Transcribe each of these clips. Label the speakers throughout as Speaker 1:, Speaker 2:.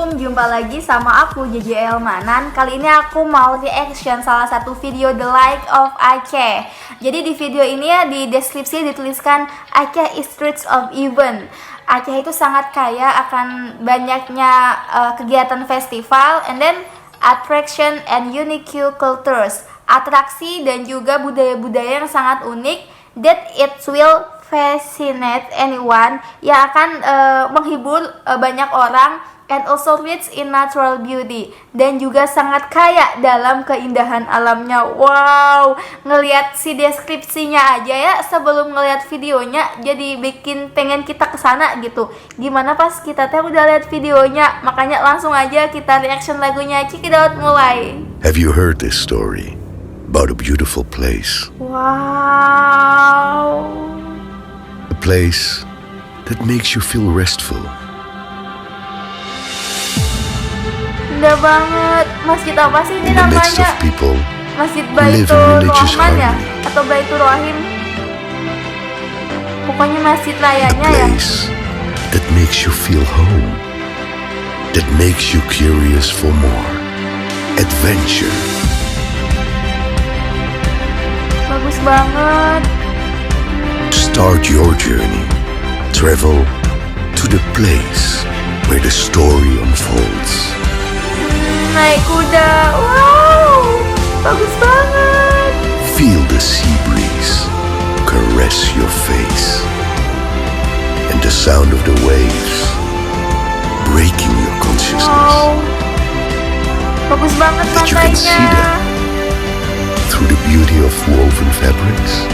Speaker 1: Assalamualaikum, jumpa lagi sama aku JJ Elmanan. Kali ini aku mau reaction salah satu video The Life of Aceh. Jadi di video ini ya di deskripsi dituliskan Aceh is streets of event. Aceh itu sangat kaya akan banyaknya kegiatan festival and then attraction and unique cultures. Atraksi dan juga budaya-budaya yang sangat unik that it will fascinate anyone, yang akan menghibur banyak orang, and also rich in natural beauty, dan juga sangat kaya dalam keindahan alamnya. Wow, ngelihat si deskripsinya aja ya sebelum ngelihat videonya jadi bikin pengen kita kesana gitu. Gimana pas kita teh udah lihat videonya? Makanya langsung aja kita reaction lagunya. Check it out, mulai.
Speaker 2: Have you heard this story about a beautiful place?
Speaker 1: Wow,
Speaker 2: A place that makes you feel restful.
Speaker 1: indah banget. Masjid apa sih ini
Speaker 2: In the midst of
Speaker 1: namanya?
Speaker 2: people
Speaker 1: Masjid
Speaker 2: who live in
Speaker 1: Baitur
Speaker 2: religious
Speaker 1: Rahman ya?
Speaker 2: harmony.
Speaker 1: Atau Baitur Rahim? Pokoknya masjid
Speaker 2: A
Speaker 1: rayanya ya.
Speaker 2: place that makes you feel home. That makes you curious for more. Adventure.
Speaker 1: Bagus banget.
Speaker 2: To start your journey, travel to the place where the story unfolds.
Speaker 1: Naik kuda. Wow, bagus banget.
Speaker 2: Feel the sea breeze caress your face, and the sound of the waves breaking your consciousness.
Speaker 1: Wow, bagus banget
Speaker 2: That you can see
Speaker 1: pantainya.
Speaker 2: them through the beauty of woven fabrics,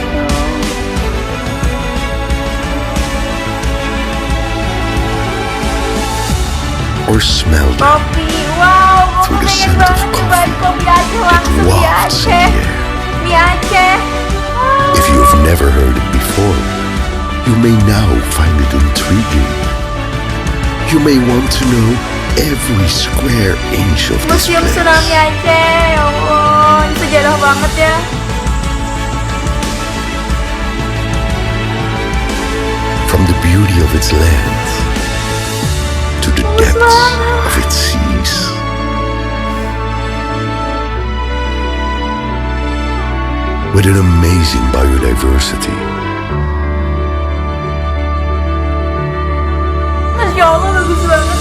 Speaker 2: or smell them
Speaker 1: Kopi, wow,
Speaker 2: through
Speaker 1: aku
Speaker 2: the
Speaker 1: pengen
Speaker 2: scent of
Speaker 1: banget nyobain kopi Aceh
Speaker 2: that
Speaker 1: langsung di
Speaker 2: wafts in
Speaker 1: Aceh.
Speaker 2: the air.
Speaker 1: Di Aceh. Wow.
Speaker 2: If you have never heard it before, you may now find it intriguing. You may want to know every square inch of this
Speaker 1: Museum
Speaker 2: place.
Speaker 1: Tsunami Aceh, ya Allah, ini sejarah banget ya.
Speaker 2: From the beauty of its land to the depths of its seas. With an amazing biodiversity,
Speaker 1: Masya Allah, bagus banget.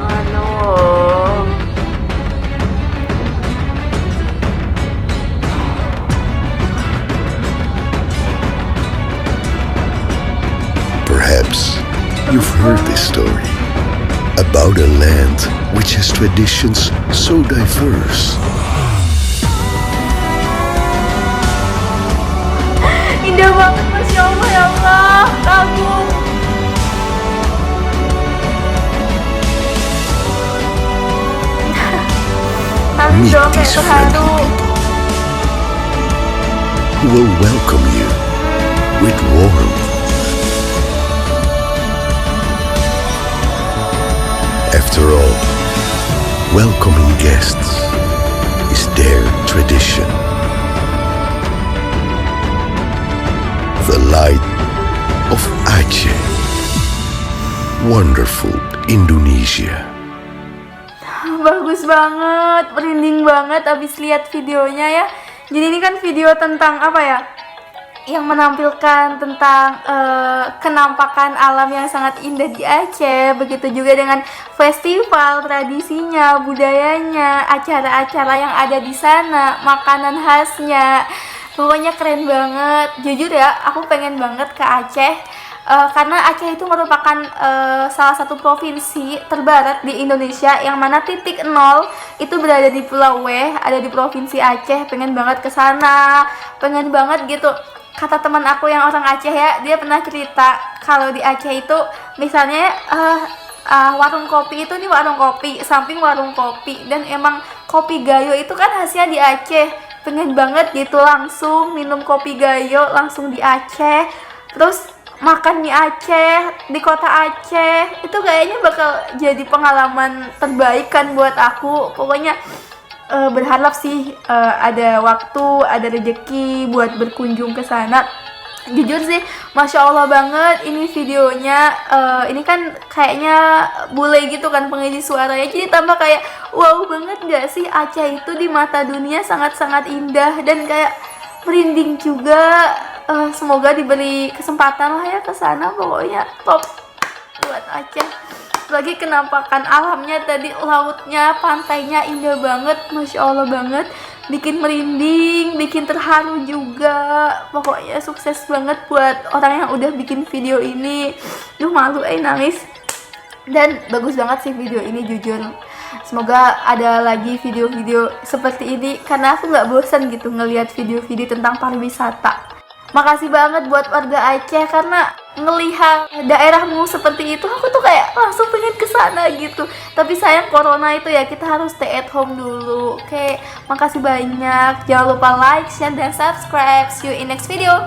Speaker 1: Aduh.
Speaker 2: perhaps you've heard this story about a land which has traditions so diverse.
Speaker 1: Indah banget, Masya Allah, ya Allah. Kagum. Nangis
Speaker 2: Meet
Speaker 1: dong, kayak
Speaker 2: these friendly
Speaker 1: terharu.
Speaker 2: people who will welcome you with warmth. After all, welcoming guests is their tradition. The light of Aceh. Wonderful Indonesia.
Speaker 1: Bagus banget, merinding banget abis lihat videonya ya. Jadi ini kan video tentang apa ya? Yang menampilkan tentang kenampakan alam yang sangat indah di Aceh. Begitu juga dengan festival, tradisinya, budayanya, acara-acara yang ada di sana, makanan khasnya. Pokoknya keren banget. Jujur ya, aku pengen banget ke Aceh. Karena Aceh itu merupakan salah satu provinsi terbarat di Indonesia, yang mana titik nol itu berada di Pulau W, ada di provinsi Aceh. Pengen banget ke sana, pengen banget gitu. Kata teman aku yang orang Aceh ya, dia pernah cerita kalau di Aceh itu misalnya warung kopi itu nih, warung kopi samping warung kopi, dan emang kopi gayo itu kan khasnya di Aceh. Pengen banget gitu langsung minum kopi gayo langsung di Aceh, terus makan mie Aceh di kota Aceh. Itu kayaknya bakal jadi pengalaman terbaik kan buat aku. Pokoknya berharap sih ada waktu, ada rezeki buat berkunjung ke sana. Jujur sih, Masya Allah banget ini videonya. Ini kan kayaknya bule gitu kan pengisi suaranya, jadi tambah kayak wow banget gak sih. Acha itu di mata dunia sangat-sangat indah dan kayak merinding juga. Semoga diberi kesempatan lah ya ke sana, pokoknya top buat Acha. Lagi kenampakan alamnya tadi, lautnya, pantainya indah banget, Masya Allah banget, bikin merinding, bikin terharu juga. Pokoknya sukses banget buat orang yang udah bikin video ini. Duh malu nangis. Dan bagus banget sih video ini jujur. Semoga ada lagi video-video seperti ini karena aku nggak bosan gitu ngelihat video-video tentang pariwisata. Makasih banget buat warga Aceh karena ngelihat daerahmu seperti itu, aku tuh kayak langsung pengen ke sana gitu. Tapi sayang corona itu ya, kita harus stay at home dulu. Oke, makasih banyak. Jangan lupa like, share, dan subscribe. See you in next video.